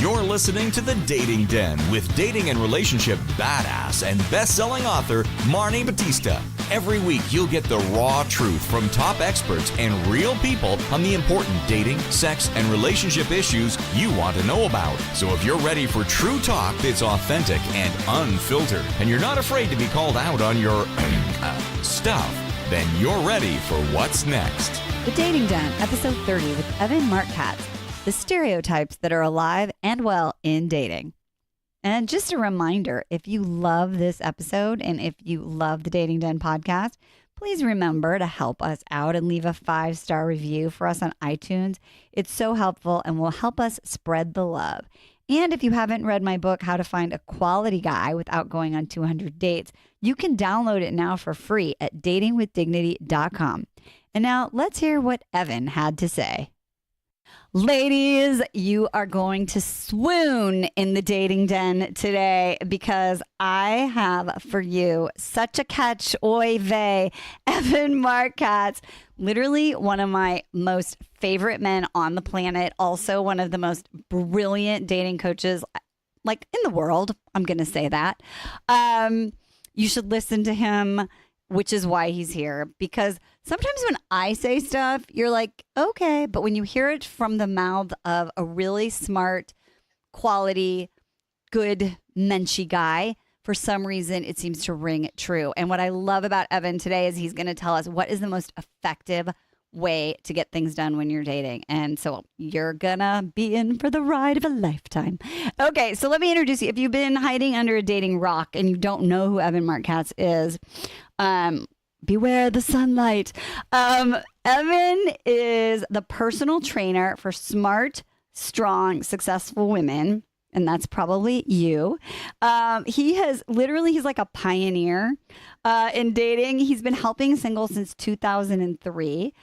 You're listening to The Dating Den with dating and relationship badass and best-selling author Marni Batista. Every week, you'll get the raw truth from top experts and real people on the important dating, sex, and relationship issues you want to know about. So if you're ready for true talk that's authentic and unfiltered, and you're not afraid to be called out on your stuff, then you're ready for what's next. The Dating Den, episode 30 with Evan Marc Katz, the stereotypes that are alive and well in dating. And just a reminder, if you love this episode and if you love the Dating Den podcast, please remember to help us out and leave a 5-star review for us on iTunes. It's so helpful and will help us spread the love. And if you haven't read my book, How to Find a Quality Guy Without Going on 200 Dates, you can download it now for free at datingwithdignity.com. And now let's hear what Evan had to say. Ladies, you are going to swoon in the Dating Den today because I have for you such a catch. Oy vey, Evan Marc Katz, literally one of my most favorite men on the planet. Also one of the most brilliant dating coaches like in the world. I'm going to say that. You should listen to him, which is why he's here, because sometimes when I say stuff, you're like, okay. But when you hear it from the mouth of a really smart, quality, good, menschy guy, for some reason, it seems to ring true. And what I love about Evan today is he's going to tell us what is the most effective way to get things done when you're dating. And so you're going to be in for the ride of a lifetime. Okay, so let me introduce you. If you've been hiding under a dating rock and you don't know who Evan Marc Katz is, beware the sunlight. Evan is the personal trainer for smart, strong, successful women. And that's probably you. He's like a pioneer in dating. He's been helping singles since 2003.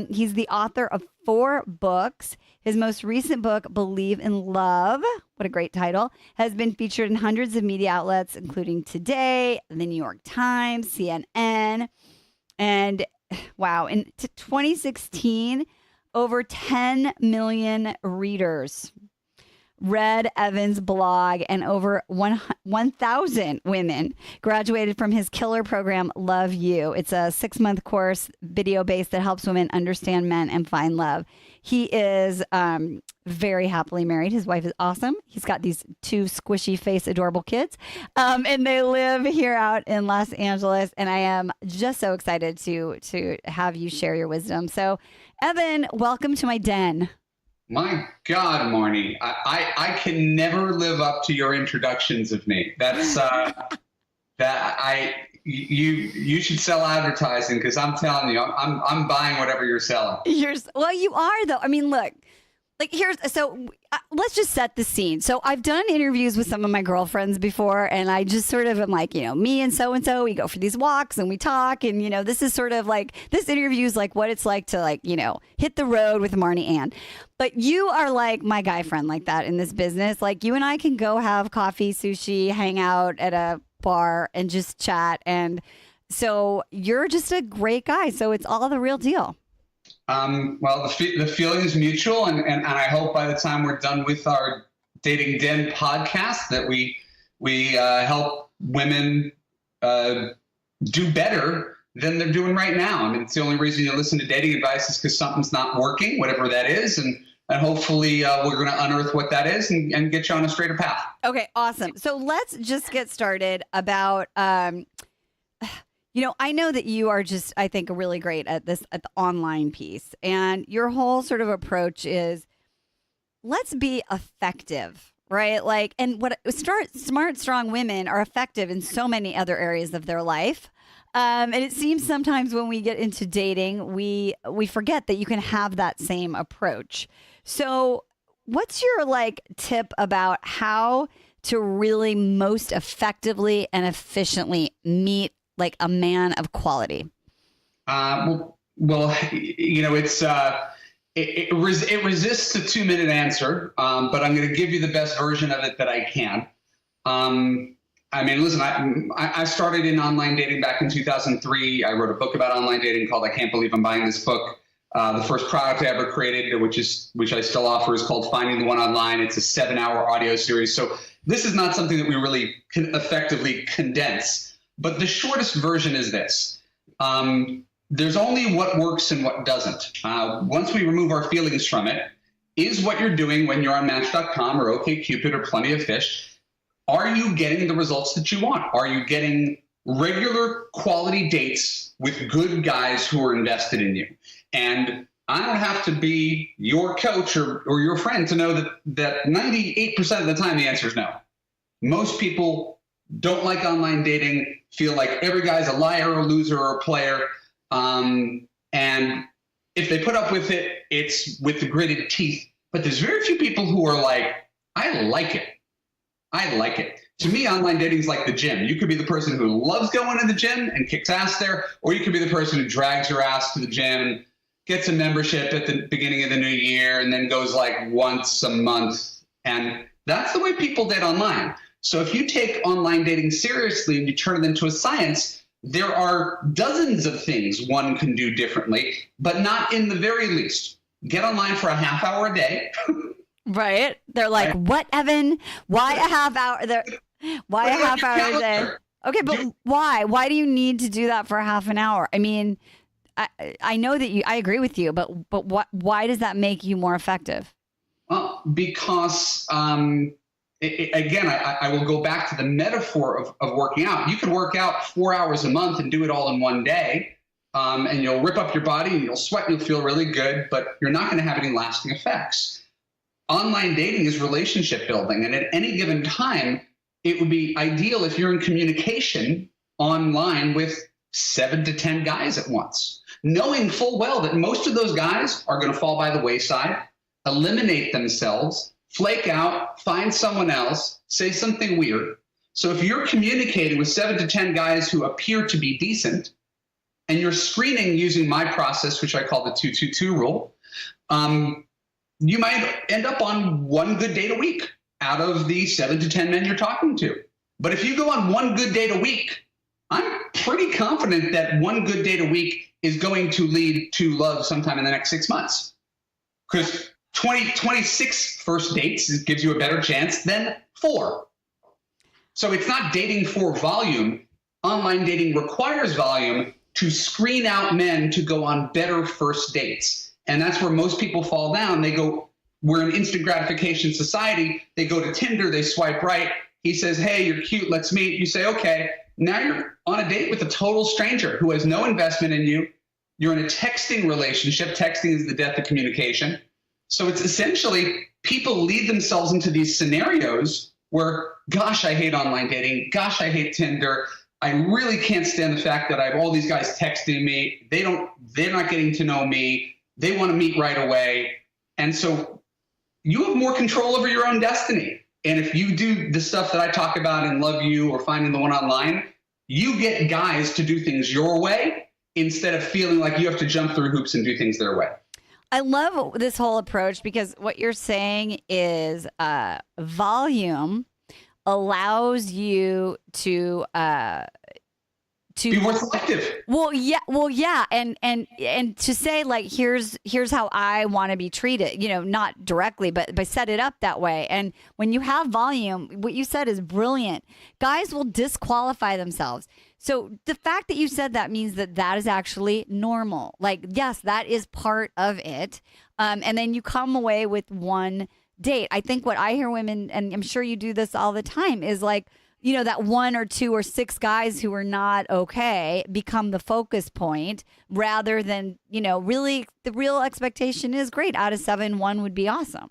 He's the author of 4 books. His most recent book, Believe in Love, what a great title, has been featured in hundreds of media outlets, including Today, The New York Times, CNN. And wow, in 2016, over 10 million readers read Evan's blog, and over 1,000 women graduated from his killer program, Love You. It's a 6-month course, video-based, that helps women understand men and find love. He is very happily married. His wife is awesome. He's got these 2 squishy face, adorable kids, and they live here out in Los Angeles. And I am just so excited to have you share your wisdom. So, Evan, welcome to my den. My God, Marni, I can never live up to your introductions of me. That's you should sell advertising, because I'm telling you, I'm buying whatever you're selling. Well, you are though. I mean, look, like let's just set the scene. So I've done interviews with some of my girlfriends before, and I just sort of am like, me and so, we go for these walks and we talk, and this is sort of like, this interview is like what it's like to hit the road with Marni Ann. But you are like my guy friend like that in this business. Like, you and I can go have coffee, sushi, hang out at a bar and just chat. And so you're just a great guy. So it's all the real deal. Well, the feeling is mutual, and I hope by the time we're done with our Dating Den podcast that we help women do better than they're doing right now. I mean, it's the only reason you listen to dating advice is because something's not working, whatever that is, and hopefully we're going to unearth what that is and get you on a straighter path. Okay, awesome. So let's just get started about. I know that you are just, I think, really great at the online piece. And your whole sort of approach is, let's be effective, right? Like, and what smart, strong women are effective in so many other areas of their life. And it seems sometimes when we get into dating, we forget that you can have that same approach. So what's your tip about how to really most effectively and efficiently meet a man of quality? Well, it's it resists a 2-minute answer, but I'm going to give you the best version of it that I can. I mean, listen, I started in online dating back in 2003. I wrote a book about online dating called I Can't Believe I'm Buying This Book. The first product I ever created, which I still offer, is called Finding the One Online. It's a 7-hour audio series. So this is not something that we really can effectively condense. But the shortest version is this. There's only what works and what doesn't. Once we remove our feelings from it, is what you're doing when you're on Match.com or OkCupid or Plenty of Fish, are you getting the results that you want? Are you getting regular quality dates with good guys who are invested in you? And I don't have to be your coach or your friend to know that 98% of the time the answer is no. Most people don't like online dating, feel like every guy's a liar, a loser, or a player. And if they put up with it, it's with the gritted teeth. But there's very few people who are like, I like it. I like it. To me, online dating is like the gym. You could be the person who loves going to the gym and kicks ass there, or you could be the person who drags your ass to the gym, gets a membership at the beginning of the new year, and then goes like once a month. And that's the way people date online. So if you take online dating seriously and you turn it into a science, there are dozens of things one can do differently, but not in the very least. Get online for a half hour a day. Right. They're like, right. What, Evan? Why a half hour? Why a half hour a day? Okay, but why? Why do you need to do that for half an hour? I mean, I know that I agree with you, but why does that make you more effective? Well, because again, I will go back to the metaphor of working out. You can work out 4 hours a month and do it all in one day, and you'll rip up your body and you'll sweat and you'll feel really good, but you're not going to have any lasting effects. Online dating is relationship building, and at any given time, it would be ideal if you're in communication online with 7 to 10 guys at once, knowing full well that most of those guys are going to fall by the wayside, eliminate themselves, flake out, find someone else, say something weird. So if you're communicating with 7 to 10 guys who appear to be decent, and you're screening using my process, which I call the 2-2-2 rule, you might end up on one good date a week out of the 7 to 10 men you're talking to. But if you go on one good date a week, I'm pretty confident that one good date a week is going to lead to love sometime in the next 6 months. Because 26 first dates gives you a better chance than 4. So it's not dating for volume. Online dating requires volume to screen out men to go on better first dates. And that's where most people fall down. They go, we're an instant gratification society. They go to Tinder, they swipe right. He says, hey, you're cute, let's meet. You say, okay. Now you're on a date with a total stranger who has no investment in you. You're in a texting relationship. Texting is the death of communication. So it's essentially people lead themselves into these scenarios where, gosh, I hate online dating. Gosh, I hate Tinder. I really can't stand the fact that I have all these guys texting me. They're not getting to know me. They want to meet right away. And so you have more control over your own destiny. And if you do the stuff that I talk about in Love You or Finding the One Online, you get guys to do things your way instead of feeling like you have to jump through hoops and do things their way. I love this whole approach because what you're saying is volume allows you to be more selective. Well, yeah, and to say like here's how I want to be treated, not directly, but set it up that way. And when you have volume, what you said is brilliant. Guys will disqualify themselves. So the fact that you said that means that is actually normal. Like, yes, that is part of it. And then you come away with one date. I think what I hear women, and I'm sure you do this all the time, is like, that 1 or 2 or 6 guys who are not okay become the focus point rather than, really the real expectation is great. Out of 7, 1 would be awesome.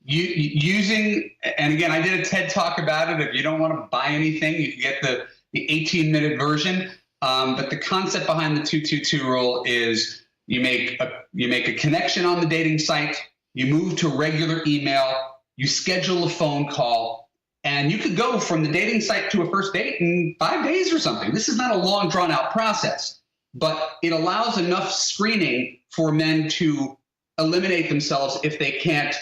And again, I did a TED talk about it. If you don't want to buy anything, you can get the 18-minute version. But the concept behind the 2-2-2 rule is you make a connection on the dating site, you move to regular email, you schedule a phone call, and you could go from the dating site to a first date in 5 days or something. This is not a long, drawn-out process, but it allows enough screening for men to eliminate themselves if they can't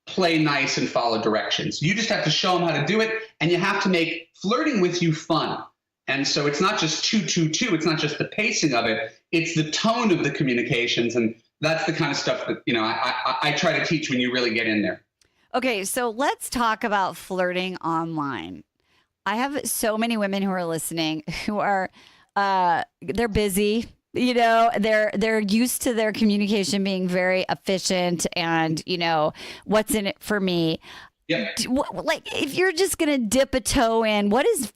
play nice and follow directions. You just have to show them how to do it, and you have to make flirting with you fun. And so it's not just 2-2-2. It's not just the pacing of it. It's the tone of the communications. And that's the kind of stuff that, I try to teach when you really get in there. Okay, so let's talk about flirting online. I have so many women who are listening who are they're busy. They're used to their communication being very efficient and, what's in it for me. Yeah. Like, if you're just going to dip a toe in, what does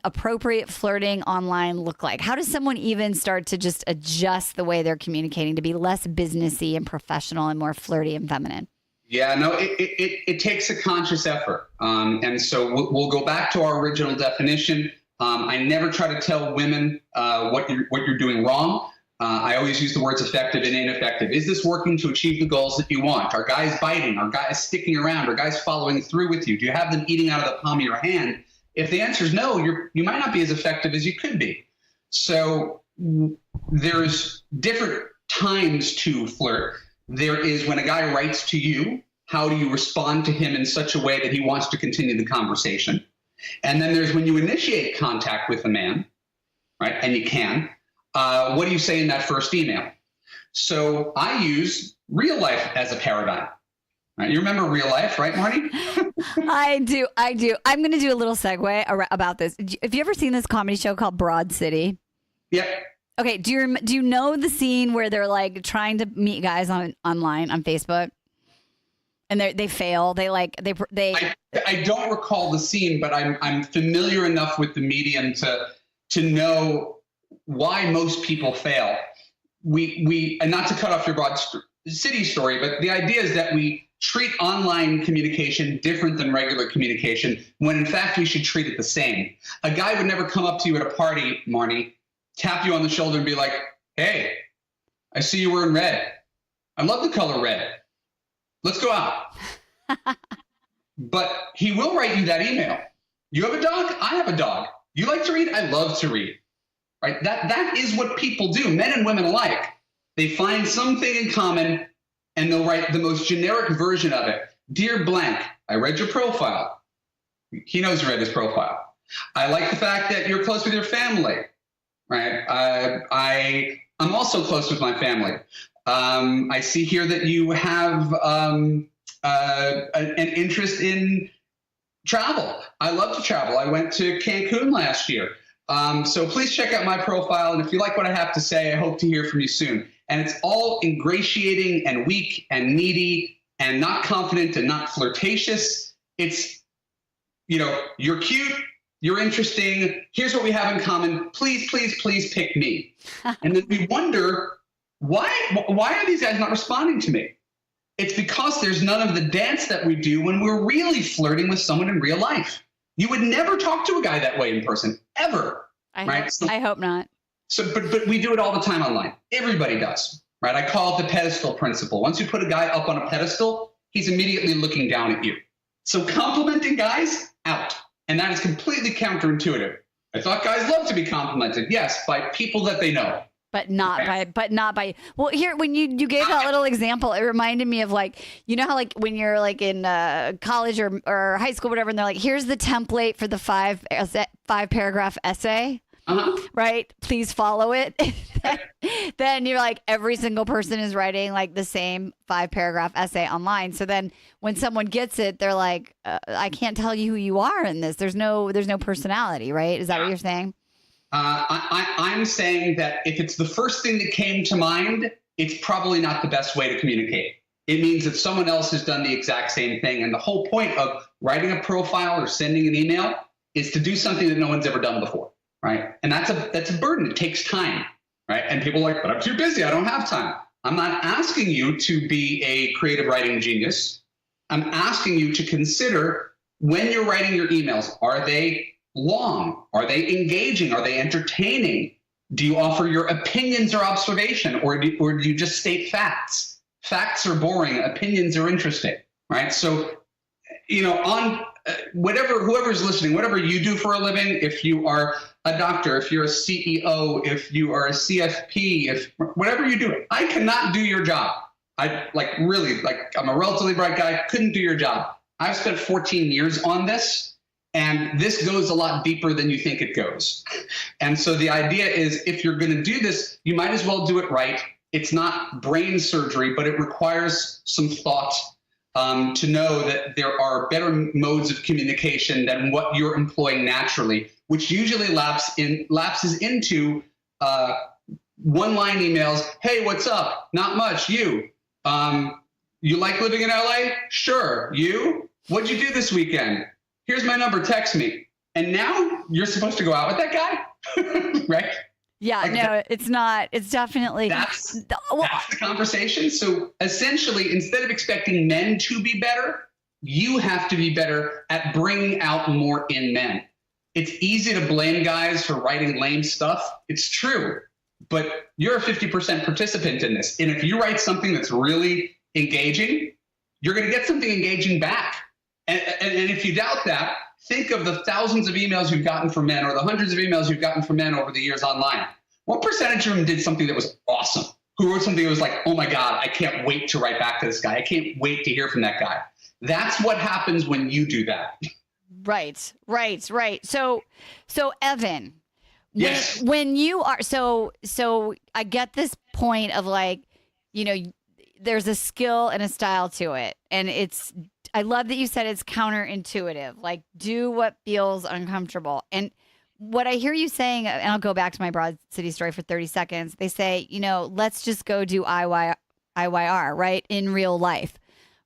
appropriate flirting online look like? How does someone even start to just adjust the way they're communicating to be less businessy and professional and more flirty and feminine? Yeah, no, it takes a conscious effort. And so we'll go back to our original definition. I never try to tell women what you're doing wrong. I always use the words effective and ineffective. Is this working to achieve the goals that you want? Are guys biting? Are guys sticking around? Are guys following through with you? Do you have them eating out of the palm of your hand? If the answer is no, you might not be as effective as you could be. So there's different times to flirt. There is when a guy writes to you, how do you respond to him in such a way that he wants to continue the conversation? And then there's when you initiate contact with a man, right? And you can. What do you say in that first email? So I use real life as a paradigm. Right? You remember real life, right, Marni? I do. I'm going to do a little segue about this. Have you ever seen this comedy show called Broad City? Yep. Okay. Do you know the scene where they're like trying to meet guys online on Facebook? And they fail. They I don't recall the scene, but I'm familiar enough with the medium to know why most people fail. We and not to cut off your Broad City story, but the idea is that we treat online communication different than regular communication, when in fact we should treat it the same. A guy would never come up to you at a party, Marni, tap you on the shoulder and be like, "Hey, I see you wearing red. I love the color red. Let's go out." But he will write you that email. You have a dog? I have a dog. You like to read? I love to read. Right? That is what people do, men and women alike. They find something in common and they'll write the most generic version of it. Dear blank, I read your profile. He knows you read his profile. I like the fact that you're close with your family. Right? I'm also close with my family. I see here that you have an interest in travel. I love to travel. I went to Cancun last year. So please check out my profile. And if you like what I have to say, I hope to hear from you soon. And it's all ingratiating and weak and needy and not confident and not flirtatious. It's, you're cute. You're interesting. Here's what we have in common. Please, please, please pick me. And then we wonder, why are these guys not responding to me? It's because there's none of the dance that we do when we're really flirting with someone in real life. You would never talk to a guy that way in person, ever. Right? I hope not. So, but we do it all the time online. Everybody does, right? I call it the pedestal principle. Once you put a guy up on a pedestal, he's immediately looking down at you. So complimenting guys, out. And that is completely counterintuitive. I thought guys love to be complimented. Yes, by people that they know. But not by. Well, here, when you gave that little example, it reminded me of how when you're in college or high school, whatever, and they're like, here's the template for the five paragraph essay. Uh-huh. Right? Please follow it. Then you're like, every single person is writing the same 5 paragraph essay online. So then when someone gets it, they're like, I can't tell you who you are in this. There's no personality, right? Is that what you're saying? I'm saying that if it's the first thing that came to mind, it's probably not the best way to communicate. It means that someone else has done the exact same thing. And the whole point of writing a profile or sending an email is to do something that no one's ever done before, right? And that's a burden. It takes time, right? And people are like, but I'm too busy. I don't have time. I'm not asking you to be a creative writing genius. I'm asking you to consider when you're writing your emails, are they long? Are they engaging? Are they entertaining? Do you offer your opinions or observation, or do you just state facts? Facts are boring. Opinions are interesting, right? So, on whoever's listening, whatever you do for a living, if you are a doctor, if you're a CEO, if you are a CFP, whatever you do, I cannot do your job. I'm a relatively bright guy, couldn't do your job. I've spent 14 years on this. And this goes a lot deeper than you think it goes. And so the idea is, if you're going to do this, you might as well do it right. It's not brain surgery, but it requires some thought to know that there are better modes of communication than what you're employing naturally, which usually lapses into one-line emails. Hey, what's up? Not much. You like living in LA? Sure. You? What'd you do this weekend? Here's my number. Text me. And now you're supposed to go out with that guy, right? Yeah, like no, it's not. It's definitely that's the conversation. So essentially, instead of expecting men to be better, you have to be better at bringing out more in men. It's easy to blame guys for writing lame stuff. It's true, but you're a 50% participant in this. And if you write something that's really engaging, you're going to get something engaging back. And if you doubt that, think of the thousands of emails you've gotten from men or the hundreds of emails you've gotten from men over the years online. What percentage of them did something that was awesome? Who wrote something that was like, oh my God, I can't wait to write back to this guy. I can't wait to hear from that guy. That's what happens when you do that. Right. So Evan, yes. when you are, so I get this point of like, there's a skill and a style to it. And I love that you said it's counterintuitive, like do what feels uncomfortable. And what I hear you saying, and I'll go back to my Broad City story for 30 seconds. They say, let's just go do IYR, right? In real life.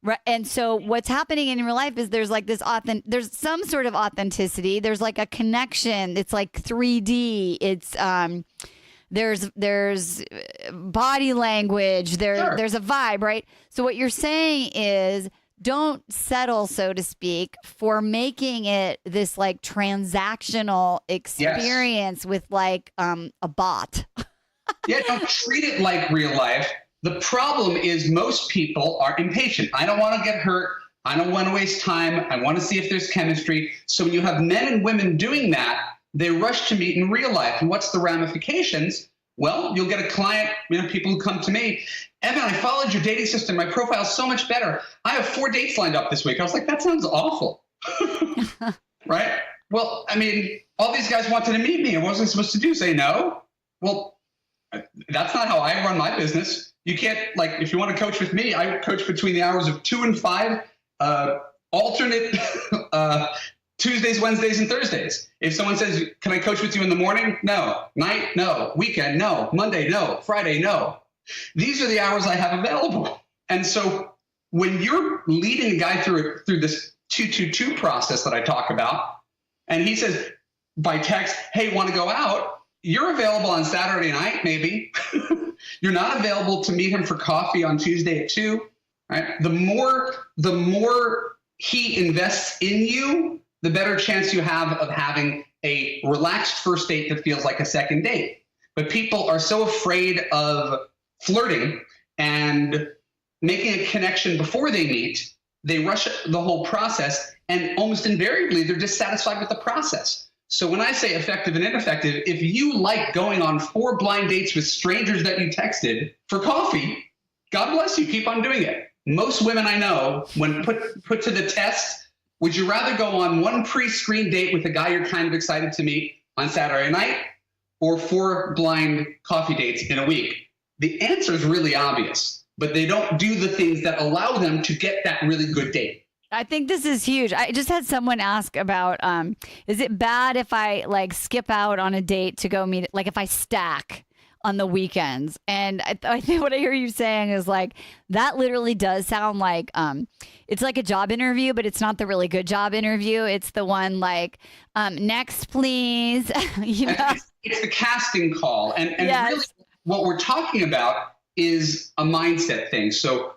Right. And so what's happening in real life is there's like there's some sort of authenticity. There's like a connection. It's like 3D. It's, there's body language. There's a vibe, right? So what you're saying is, don't settle, so to speak, for making it this like transactional experience with like a bot. Yeah, don't treat it like real life. The problem is most people are impatient. I don't want to get hurt. I don't want to waste time. I want to see if there's chemistry. So when you have men and women doing that, they rush to meet in real life. And what's the ramifications? Well, you'll get a client, people who come to me, Evan, I followed your dating system. My profile's so much better. I have 4 dates lined up this week. I was like, that sounds awful. Right? Well, all these guys wanted to meet me. I wasn't supposed to say no. Well, that's not how I run my business. You can't, if you want to coach with me, I coach between the hours of 2 and 5, alternate Tuesdays, Wednesdays, and Thursdays. If someone says, can I coach with you in the morning? No. Night? No. Weekend? No. Monday? No. Friday? No. These are the hours I have available. And so when you're leading a guy through this 222 process that I talk about, and he says by text, hey, want to go out? You're available on Saturday night, maybe. You're not available to meet him for coffee on Tuesday at 2. Right? The more he invests in you, the better chance you have of having a relaxed first date that feels like a second date. But people are so afraid of flirting and making a connection before they meet, they rush the whole process, and almost invariably, they're dissatisfied with the process. So when I say effective and ineffective, if you like going on 4 blind dates with strangers that you texted for coffee, God bless you, keep on doing it. Most women I know, when put to the test, would you rather go on 1 pre-screened date with a guy you're kind of excited to meet on Saturday night or 4 blind coffee dates in a week? The answer is really obvious, but they don't do the things that allow them to get that really good date. I think this is huge. I just had someone ask about, is it bad if I skip out on a date to go meet, if I stack on the weekends? And I think what I hear you saying is that literally does sound like, it's like a job interview, but it's not the really good job interview. It's the one next, please. It's the casting call. And yes. Really what we're talking about is a mindset thing. So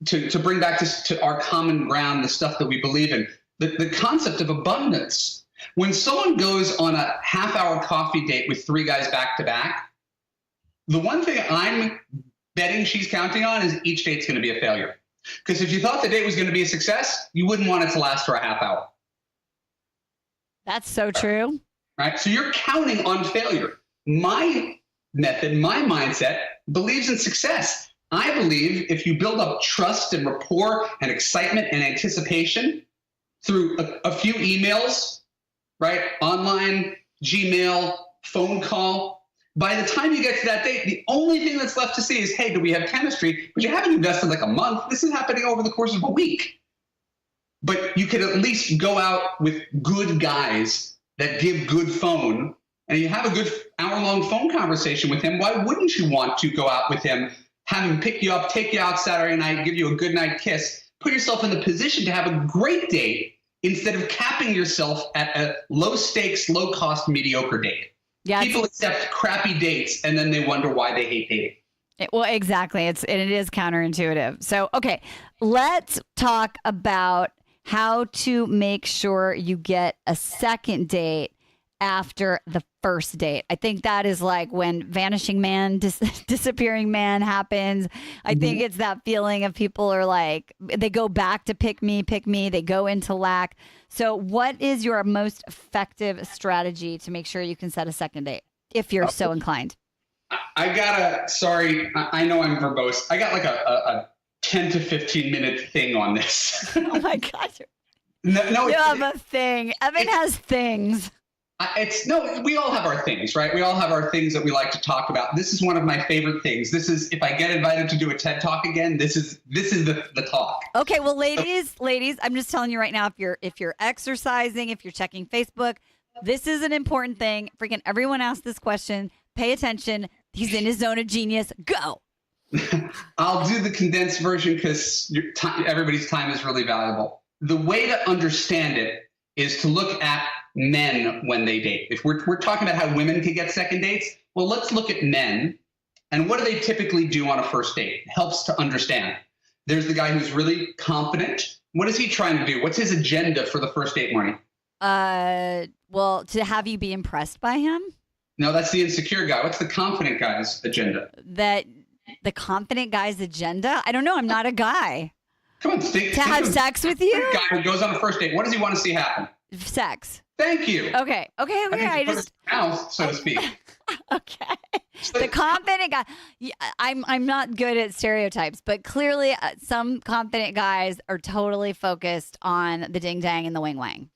to bring back to our common ground, the stuff that we believe in, the concept of abundance. When someone goes on a half-hour coffee date with 3 guys back to back, the one thing I'm betting she's counting on is each date's going to be a failure. Because if you thought the date was going to be a success, you wouldn't want it to last for a half hour. That's so true. Right? So you're counting on failure. My method, my mindset believes in success. I believe if you build up trust and rapport and excitement and anticipation through a few emails, right? Online, Gmail, phone call, By the time you get to that date, the only thing that's left to see is, hey, do we have chemistry? But you haven't invested like a month. This is happening over the course of a week. But you could at least go out with good guys that give good phone, and you have a good hour-long phone conversation with him. Why wouldn't you want to go out with him, have him pick you up, take you out Saturday night, give you a good night kiss, put yourself in the position to have a great date instead of capping yourself at a low-stakes, low-cost, mediocre date? Yeah, people accept crappy dates, and then they wonder why they hate dating. Well, exactly. It is counterintuitive. So, okay, let's talk about how to make sure you get a second date after the first date. I think that is like when Vanishing Man, Disappearing Man happens. I think it's that feeling of people are like, they go back to pick me, they go into lack. So what is your most effective strategy to make sure you can set a second date if you're so inclined? I know I'm verbose. I got like a 10 to 15 minute thing on this. Oh my God. You have a thing. Evan has things. We all have our things, right? We all have our things that we like to talk about. This is one of my favorite things. This is, if I get invited to do a TED Talk again, this is the talk. Okay, well, ladies, I'm just telling you right now, if you're exercising, if you're checking Facebook, this is an important thing. Freaking everyone asked this question. Pay attention. He's in his zone of genius. Go. I'll do the condensed version because everybody's time is really valuable. The way to understand it is to look at men when they date. If we're talking about how women can get second dates, well, let's look at men. And what do they typically do on a first date? It helps to understand. There's the guy who's really confident. What is he trying to do? What's his agenda for the first date, Marni? Well, to have you be impressed by him? No, that's the insecure guy. What's the confident guy's agenda? The confident guy's agenda? I don't know. I'm not a guy. Come on, to have sex with you? The guy who goes on a first date. What does he want to see happen? Sex. Thank you. Okay. I just mouth, so to speak. Okay. The confident guy. I'm not good at stereotypes, but clearly some confident guys are totally focused on the ding dang and the wing wang.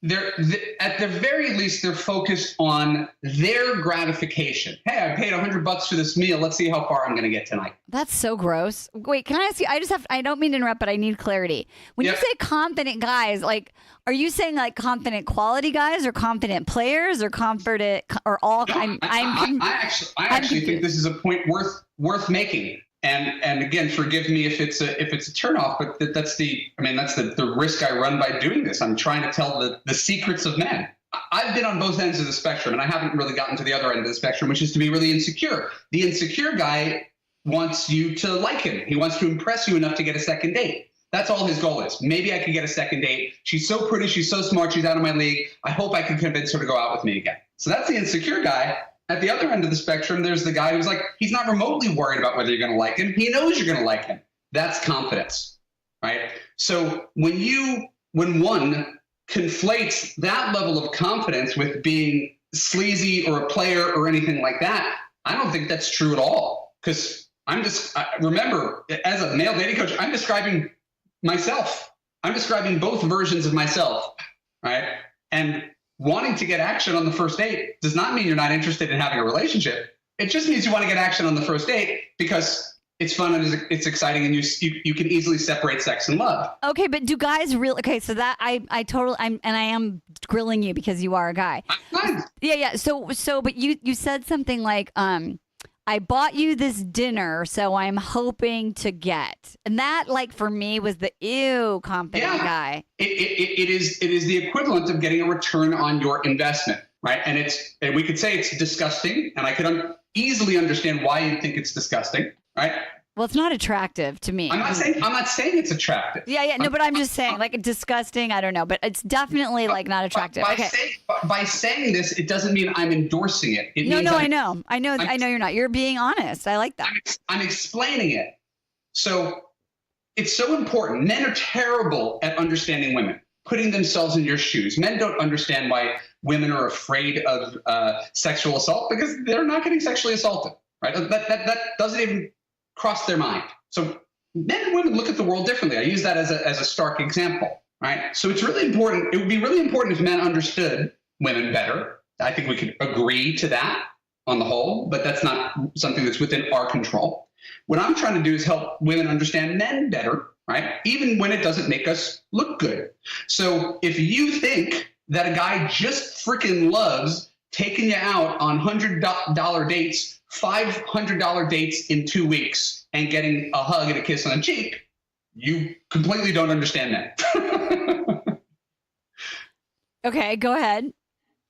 At the very least, they're focused on their gratification. Hey, I paid $100 for this meal. Let's see how far I'm going to get tonight. That's so gross. Wait, can I ask you? I don't mean to interrupt, but I need clarity. When you say confident guys, like, are you saying like confident quality guys or confident players or confident or all? No, I actually think this is a point worth making. And again, forgive me if it's a turnoff, but that's the risk I run by doing this. I'm trying to tell the secrets of men. I've been on both ends of the spectrum, and I haven't really gotten to the other end of the spectrum, which is to be really insecure. The insecure guy wants you to like him. He wants to impress you enough to get a second date. That's all his goal is. Maybe I could get a second date. She's so pretty. She's so smart. She's out of my league. I hope I can convince her to go out with me again. So that's the insecure guy. At the other end of the spectrum, there's the guy who's like, he's not remotely worried about whether you're going to like him. He knows you're going to like him. That's confidence, right? So when one conflates that level of confidence with being sleazy or a player or anything like that, I don't think that's true at all. Because remember, as a male dating coach, I'm describing myself. I'm describing both versions of myself, right? And wanting to get action on the first date does not mean you're not interested in having a relationship. It just means you want to get action on the first date because it's fun and it's exciting, and you can easily separate sex and love. Okay, but do guys really? Okay, so that I am grilling you because you are a guy. Yeah. So, but you said something like, I bought you this dinner, so I'm hoping to get. And that, like, for me, was the confident guy. It is the equivalent of getting a return on your investment, right? And we could say it's disgusting, and I could easily understand why you think it's disgusting, right? Well, it's not attractive to me. I'm not saying it's attractive. Yeah. No, but I'm just saying, like, disgusting. I don't know, but it's definitely like not attractive. By saying this, it doesn't mean I'm endorsing it. I know you're not. You're being honest. I like that. I'm explaining it. So it's so important. Men are terrible at understanding women, putting themselves in your shoes. Men don't understand why women are afraid of sexual assault because they're not getting sexually assaulted, right? That doesn't even cross their mind. So men and women look at the world differently. I use that as a stark example, right? So it's really important. It would be really important if men understood women better. I think we could agree to that. on the whole, but that's not something that's within our control. What I'm trying to do is help women understand men better, right? Even when it doesn't make us look good. So if you think that a guy just freaking loves taking you out on $100 dates, $500 dates in 2 weeks, and getting a hug and a kiss on the cheek, you completely don't understand that. Okay, go ahead.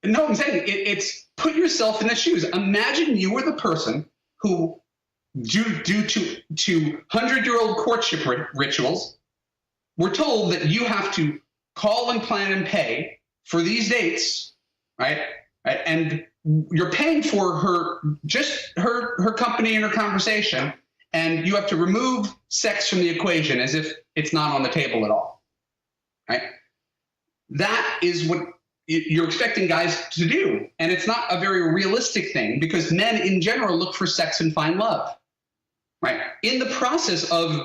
No, I'm saying it's put yourself in the shoes. Imagine you were the person who, due to 100-year-old courtship rituals, we're told that you have to call and plan and pay for these dates, right? And you're paying for her company and her conversation, and you have to remove sex from the equation as if it's not on the table at all, right? That is what you're expecting guys to do. And it's not a very realistic thing, because men in general look for sex and find love, right? In the process of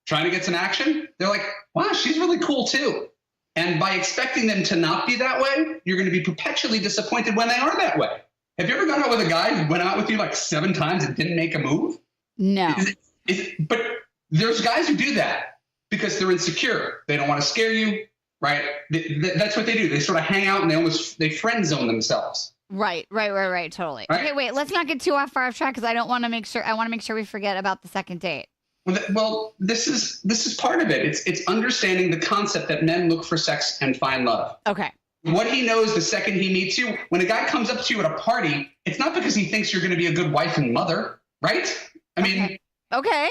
trying to get some action, they're like, wow, she's really cool too. And by expecting them to not be that way, you're going to be perpetually disappointed when they are that way. Have you ever gone out with a guy who went out with you like 7 times and didn't make a move? No. But there's guys who do that because they're insecure. They don't want to scare you. Right. That's what they do. They sort of hang out and they friend zone themselves. Right. Totally. Right? Okay, wait, let's not get too far off track, because I want to make sure we forget about the second date. Well, this is part of it. It's understanding the concept that men look for sex and find love. Okay. What he knows the second he meets you, when a guy comes up to you at a party, it's not because he thinks you're going to be a good wife and mother, right? I mean, okay.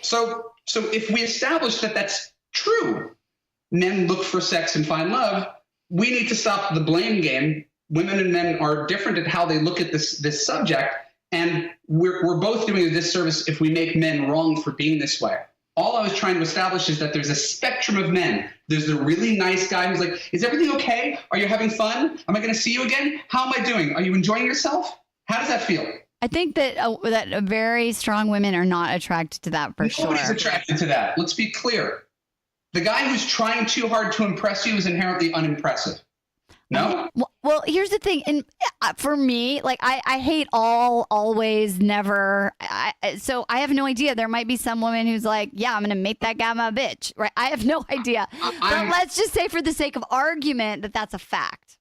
So if we establish that that's true, men look for sex and find love, we need to stop the blame game. Women and men are different at how they look at this subject, and we're both doing a disservice if we make men wrong for being this way. All I was trying to establish is that there's a spectrum of men. There's the really nice guy who's like, is everything okay? Are you having fun? Am I going to see you again? How am I doing? Are you enjoying yourself? How does that feel? I think that that very strong women are not attracted to that for sure. Nobody's attracted to that. Let's be clear. The guy who's trying too hard to impress you is inherently unimpressive. No? Well, here's the thing. And for me, like, I hate all, always, never. So I have no idea. There might be some woman who's like, yeah, I'm going to make that guy my bitch. Right? I have no idea. But let's just say, for the sake of argument, that that's a fact.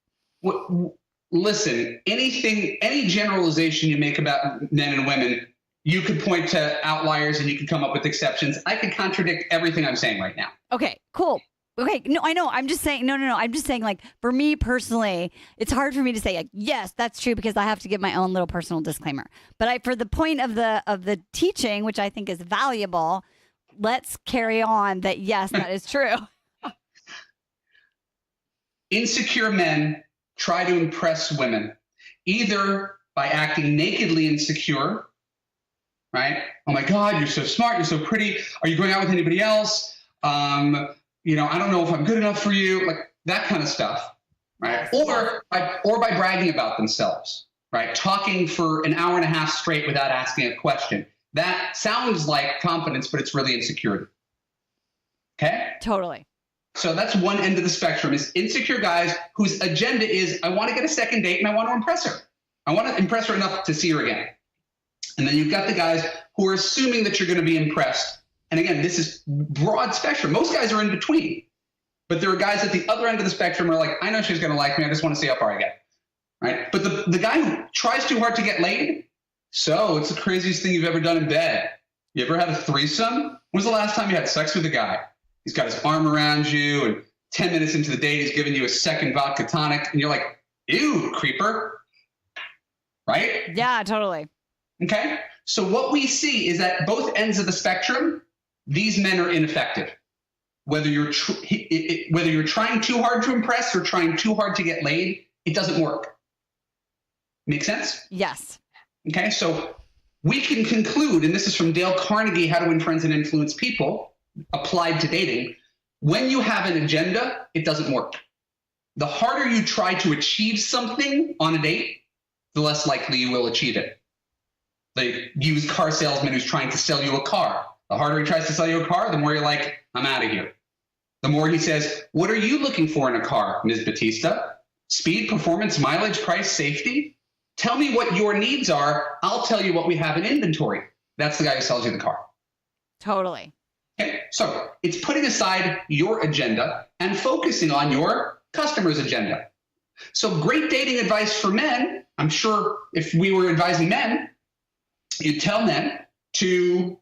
Listen, any generalization you make about men and women, you could point to outliers and you could come up with exceptions. I could contradict everything I'm saying right now. Okay, cool. Okay, no, I know. I'm just saying, no. I'm just saying, like, for me personally, it's hard for me to say, like, yes, that's true, because I have to give my own little personal disclaimer. But for the point of the teaching, which I think is valuable, let's carry on that, yes, that is true. Insecure men try to impress women, either by acting nakedly insecure, right? Oh my God, you're so smart, you're so pretty. Are you going out with anybody else? I don't know if I'm good enough for you, like that kind of stuff, right? Or by bragging about themselves, right? Talking for an hour and a half straight without asking a question. That sounds like confidence, but it's really insecurity. Okay? Totally. So that's one end of the spectrum, is insecure guys whose agenda is, I want to get a second date and I want to impress her. I want to impress her enough to see her again. And then you've got the guys who are assuming that you're going to be impressed. And again, this is broad spectrum. Most guys are in between. But there are guys at the other end of the spectrum who are like, I know she's going to like me. I just want to see how far I get. Right? But the guy who tries too hard to get laid, so it's the craziest thing you've ever done in bed. You ever had a threesome? When was the last time you had sex with a guy? He's got his arm around you, and 10 minutes into the date, he's giving you a second vodka tonic, and you're like, ew, creeper. Right? Yeah, totally. Okay? So what we see is that both ends of the spectrum, these men are ineffective. Whether you're trying too hard to impress or trying too hard to get laid, it doesn't work. Make sense? Yes. Okay, so we can conclude, and this is from Dale Carnegie, How to Win Friends and Influence People, applied to dating. When you have an agenda, it doesn't work. The harder you try to achieve something on a date, the less likely you will achieve it. The used car salesman who's trying to sell you a car. The harder he tries to sell you a car, the more you're like, I'm out of here. The more he says, what are you looking for in a car, Ms. Batista? Speed, performance, mileage, price, safety? Tell me what your needs are. I'll tell you what we have in inventory. That's the guy who sells you the car. Totally. Okay, so it's putting aside your agenda and focusing on your customer's agenda. So great dating advice for men. I'm sure if we were advising men, you'd tell men to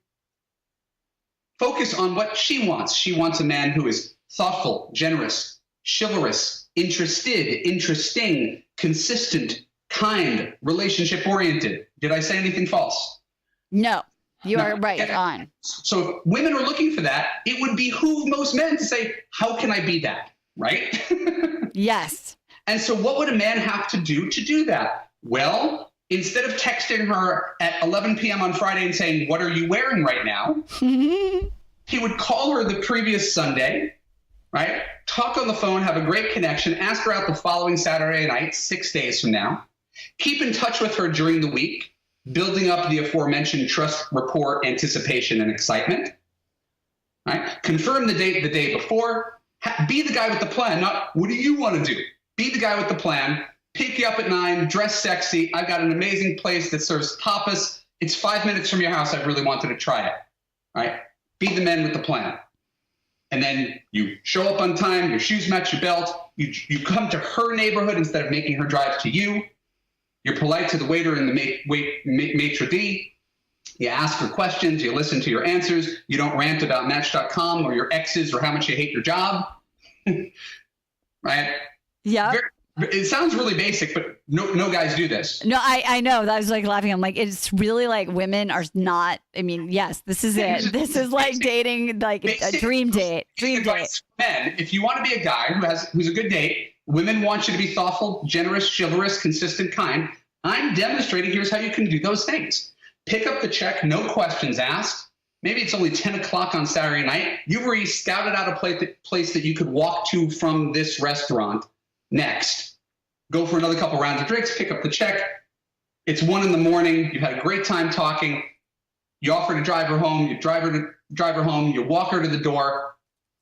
focus on what she wants. She wants a man who is thoughtful, generous, chivalrous, interested, interesting, consistent, kind, relationship-oriented. Did I say anything false? No, you are right on. So if women are looking for that, it would behoove most men to say, how can I be that, right? Yes. And so what would a man have to do that? Well, instead of texting her at 11 p.m. on Friday and saying, what are you wearing right now? He would call her the previous Sunday, right? Talk on the phone, have a great connection, ask her out the following Saturday night, 6 days from now. Keep in touch with her during the week, building up the aforementioned trust, rapport, anticipation, and excitement. Right? Confirm the date the day before. Be the guy with the plan, not what do you want to do? Be the guy with the plan. Pick you up at 9, dress sexy. I've got an amazing place that serves tapas. It's 5 minutes from your house. I really wanted to try it. Right? Be the man with the plan. And then you show up on time, your shoes match your belt. You come to her neighborhood instead of making her drive to you. You're polite to the waiter and the maitre d'. You ask for questions. You listen to your answers. You don't rant about Match.com or your exes or how much you hate your job. Right? Yeah. It sounds really basic, but no guys do this. No, I know. I was like laughing. I'm like, it's really like women are not. I mean, yes, this is it. This is like dating, like a dream date. Dream date. Men, if you want to be a guy who's a good date, women want you to be thoughtful, generous, chivalrous, consistent, kind. I'm demonstrating here's how you can do those things. Pick up the check, no questions asked. Maybe it's only 10 o'clock on Saturday night. You've already scouted out a place that you could walk to from this restaurant next. Go for another couple rounds of drinks, pick up the check. It's 1 a.m. You had a great time talking. You offer to drive her home. You drive her home. You walk her to the door.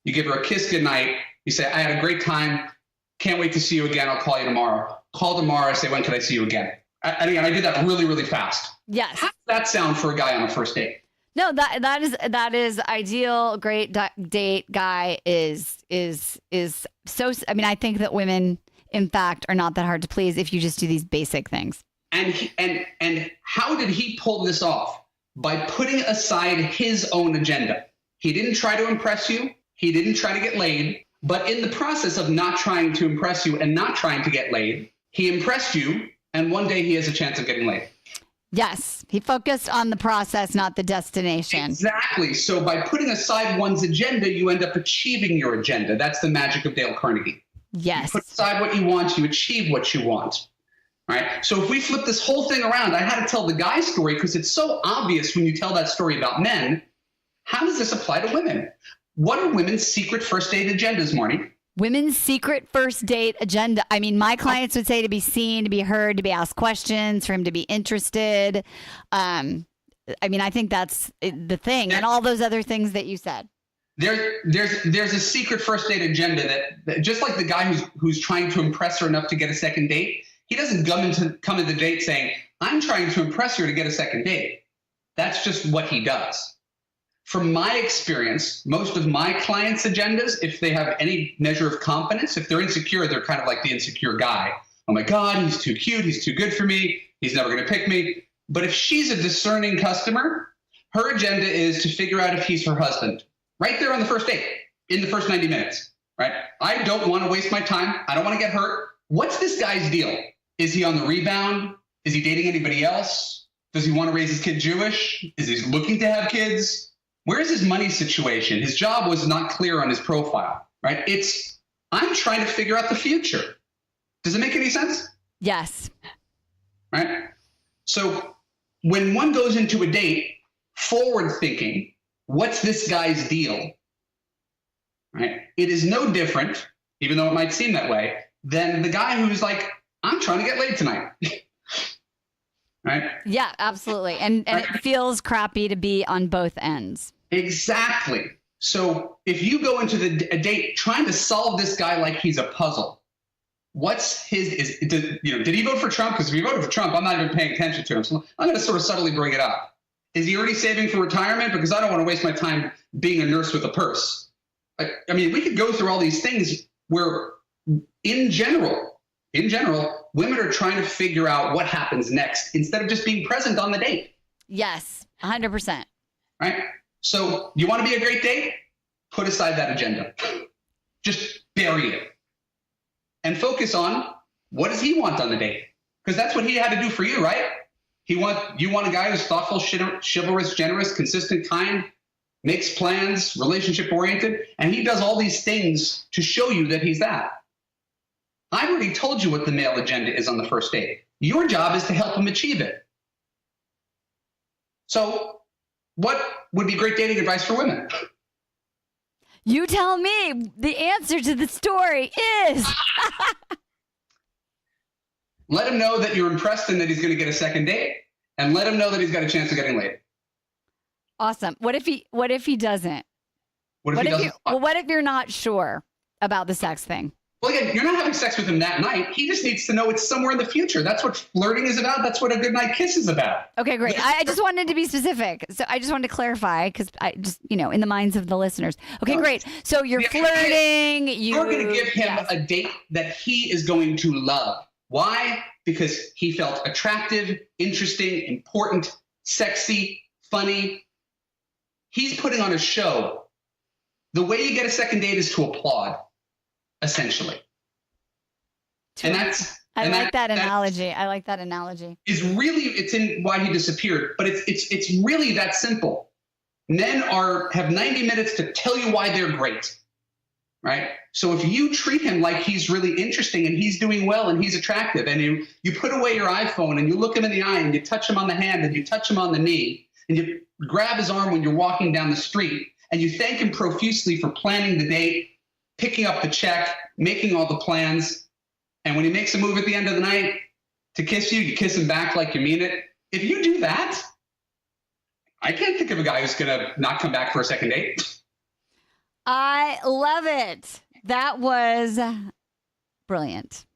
You give her a kiss goodnight. You say, I had a great time. Can't wait to see you again. I'll call you tomorrow. Call tomorrow. I say, when can I see you again? And again, I did that really, really fast. Yes. How does that sound for a guy on a first date? No, that is ideal. Great date guy is so. I mean, I think that women, in fact, are not that hard to please if you just do these basic things. And how did he pull this off? By putting aside his own agenda. He didn't try to impress you. He didn't try to get laid. But in the process of not trying to impress you and not trying to get laid, he impressed you, and one day he has a chance of getting laid. Yes, he focused on the process, not the destination. Exactly. So by putting aside one's agenda, you end up achieving your agenda. That's the magic of Dale Carnegie. Yes. You put aside what you want, you achieve what you want. Right? So if we flip this whole thing around, I had to tell the guy story because it's so obvious when you tell that story about men. How does this apply to women? What are women's secret first date agendas, Marni? Women's secret first date agenda. I mean, my clients would say to be seen, to be heard, to be asked questions, for him to be interested. I mean, I think that's the thing, and all those other things that you said. There's a secret first date agenda that just like the guy who's trying to impress her enough to get a second date, he doesn't come into the date saying, I'm trying to impress her to get a second date. That's just what he does. From my experience, most of my clients' agendas, if they have any measure of confidence, if they're insecure, they're kind of like the insecure guy. Oh my God, he's too cute. He's too good for me. He's never going to pick me. But if she's a discerning customer, her agenda is to figure out if he's her husband. Right there on the first date, in the first 90 minutes, right? I don't want to waste my time. I don't want to get hurt. What's this guy's deal? Is he on the rebound? Is he dating anybody else? Does he want to raise his kid Jewish? Is he looking to have kids? Where's his money situation? His job was not clear on his profile, right? I'm trying to figure out the future. Does it make any sense? Yes. Right? So when one goes into a date forward thinking, what's this guy's deal? Right? It is no different, even though it might seem that way, than the guy who's like, I'm trying to get laid tonight. Right? Yeah, absolutely. And it feels crappy to be on both ends. Exactly. So if you go into a date trying to solve this guy like he's a puzzle, what's did he vote for Trump? Because if he voted for Trump, I'm not even paying attention to him. So I'm going to sort of subtly bring it up. Is he already saving for retirement? Because I don't want to waste my time being a nurse with a purse. I mean, we could go through all these things where in general, women are trying to figure out what happens next instead of just being present on the date. Yes, 100%. Right? So you want to be a great date? Put aside that agenda. Just bury it. And focus on what does he want on the date? Because that's what he had to do for you, right? You want a guy who's thoughtful, chivalrous, generous, consistent, kind, makes plans, relationship oriented, and he does all these things to show you that he's that. I've already told you what the male agenda is on the first date. Your job is to help him achieve it. So what would be great dating advice for women? You tell me. The answer to the story is... Let him know that you're impressed and that he's going to get a second date, and let him know that he's got a chance of getting laid. Awesome. What if he doesn't? What if you're not sure about the sex thing? Well, again, you're not having sex with him that night. He just needs to know it's somewhere in the future. That's what flirting is about. That's what a good night kiss is about. Okay, great. I just wanted to be specific. So I just wanted to clarify because I just, in the minds of the listeners. Okay, great. So you're flirting. You're going to give him a date that he is going to love. Why? Because he felt attractive, interesting, important, sexy, funny. He's putting on a show. The way you get a second date is to applaud, essentially. I like that analogy. I like that analogy. It's in Why He Disappeared, but it's really that simple. Men have 90 minutes to tell you why they're great, right? So if you treat him like he's really interesting and he's doing well and he's attractive, and you put away your iPhone and you look him in the eye and you touch him on the hand and you touch him on the knee and you grab his arm when you're walking down the street and you thank him profusely for planning the date, picking up the check, making all the plans, and when he makes a move at the end of the night to kiss you, you kiss him back like you mean it. If you do that, I can't think of a guy who's going to not come back for a second date. I love it. That was brilliant.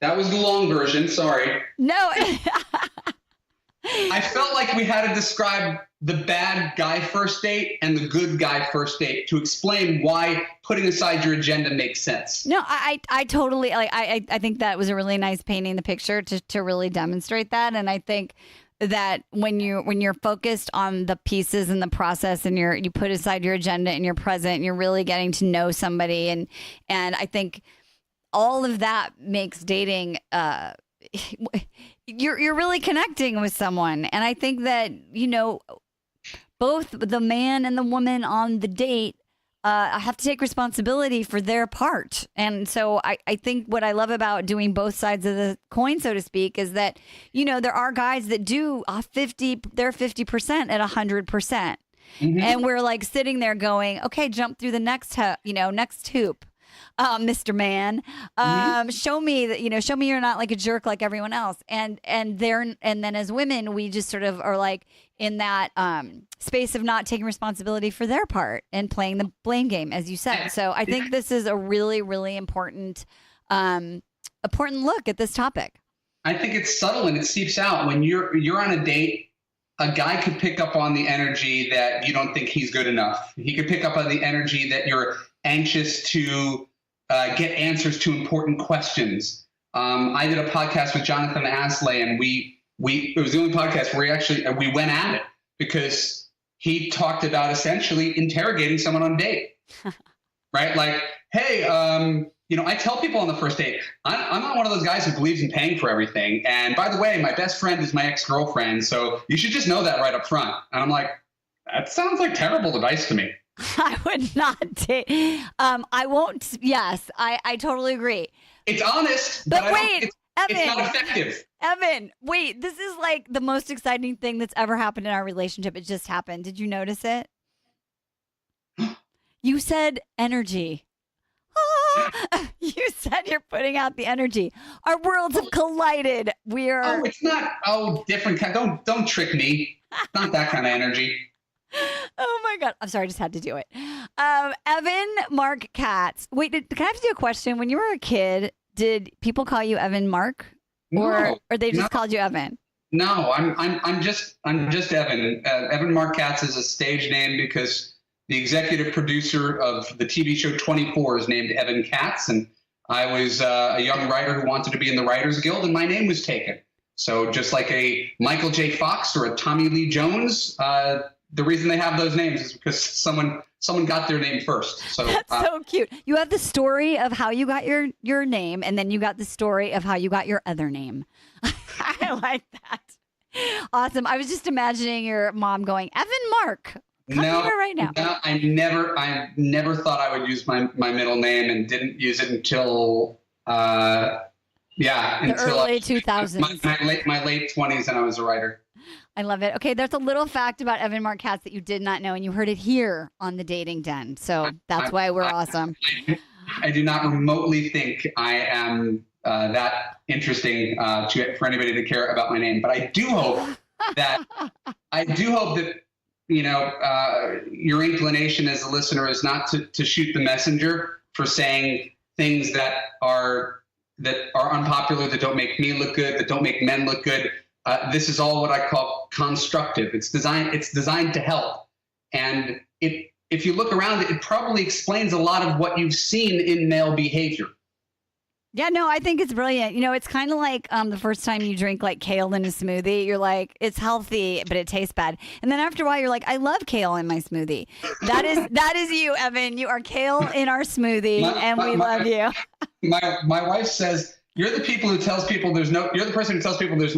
That was the long version. Sorry. No. I felt like we had to describe the bad guy first date and the good guy first date to explain why putting aside your agenda makes sense. No, I totally I think that was a really nice painting the picture to really demonstrate that. And I think that when you're focused on the pieces and the process and you put aside your agenda and you're present and you're really getting to know somebody and I think all of that makes dating you're really connecting with someone. And I think that both the man and the woman on the date have to take responsibility for their part. And so I think what I love about doing both sides of the coin, so to speak, is that, there are guys that do they're 50% at 100%. Mm-hmm. And we're like sitting there going, okay, jump through the next hoop. Mr. Man, show me that, show me you're not like a jerk like everyone else. And then as women, we just sort of are like in that space of not taking responsibility for their part and playing the blame game, as you said. So I think this is a really, really important look at this topic. I think it's subtle and it seeps out. When you're on a date, a guy could pick up on the energy that you don't think he's good enough. He could pick up on the energy that you're anxious to get answers to important questions. I did a podcast with Jonathan Aslay, and it was the only podcast where we went at it because he talked about essentially interrogating someone on a date, right? Like, hey, I tell people on the first date, I'm not one of those guys who believes in paying for everything. And by the way, my best friend is my ex-girlfriend, so you should just know that right up front. And I'm like, that sounds like terrible advice to me. I would not take. I won't. Yes, I totally agree. It's honest, but wait, Evan, it's not effective. Evan, wait, this is like the most exciting thing that's ever happened in our relationship. It just happened. Did you notice it? You said energy. You said you're putting out the energy. Our worlds have collided. Oh, it's not. Oh, different kind. Don't trick me. Not that kind of energy. Oh my God. I'm sorry. I just had to do it. Evan Marc Katz. Wait, can I ask you a question? When you were a kid, did people call you Evan Marc, or they just called you Evan? No, I'm just Evan. Evan Marc Katz is a stage name because the executive producer of the TV show 24 is named Evan Katz, and I was a young writer who wanted to be in the Writers Guild, and my name was taken. So just like a Michael J. Fox or a Tommy Lee Jones, the reason they have those names is because someone got their name first. So that's so cute. You have the story of how you got your name, and then you got the story of how you got your other name. I like that. Awesome. I was just imagining your mom going, Evan Marc. Come here right now. No, I never thought I would use my middle name, and didn't use it until the early 2000s. My late 20s, and I was a writer. I love it. Okay, there's a little fact about Evan Marc Katz that you did not know, and you heard it here on the Dating Den. So that's why we're awesome. I do not remotely think I am that interesting for anybody to care about my name, but I do hope that your inclination as a listener is not to shoot the messenger for saying things that are unpopular, that don't make me look good, that don't make men look good. This is all what I call constructive. It's designed to help. And if you look around, it probably explains a lot of what you've seen in male behavior. Yeah, no, I think it's brilliant. It's kind of like the first time you drink like kale in a smoothie, you're like, it's healthy, but it tastes bad. And then after a while, you're like, I love kale in my smoothie. That is you, Evan. You are kale in our smoothie, and we love you. My wife says, you're the person who tells people there's no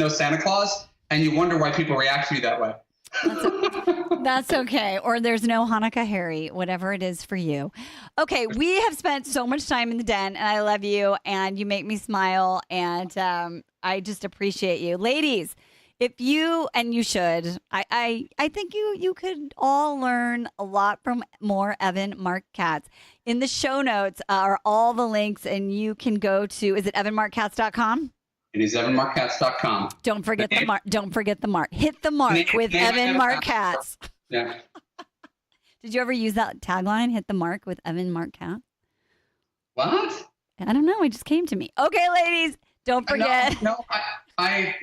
Santa Claus, and you wonder why people react to you that way. That's okay. Or there's no Hanukkah Harry, whatever it is for you. Okay, we have spent so much time in the den, and I love you, and you make me smile, and I just appreciate you. Ladies, if you, and you should, I think you could all learn a lot from more Evan Marc Katz. In the show notes are all the links, and you can go to, is it evanmarckatz.com? It is evanmarckatz.com. Don't forget the mark. Don't forget the mark. Hit the mark with Evan Marc Katz. Yeah. Did you ever use that tagline? Hit the mark with Evan Marc Katz. What? I don't know. It just came to me. Okay, ladies, don't forget. No, I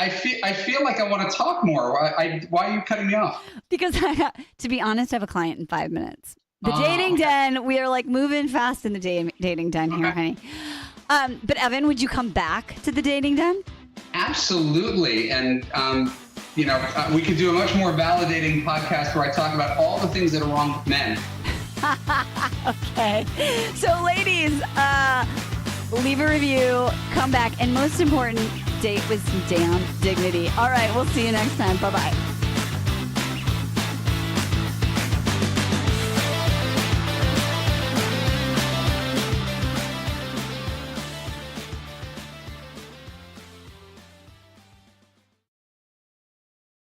feel like I want to talk more. Why are you cutting me off? Because to be honest, I have a client in 5 minutes. The Dating Den. We are like moving fast in the Dating Den here, honey. But Evan, would you come back to the Dating Den? Absolutely. And, we could do a much more validating podcast where I talk about all the things that are wrong with men. Okay. So ladies, leave a review, come back, and most important, date with some damn dignity. All right. We'll see you next time. Bye-bye.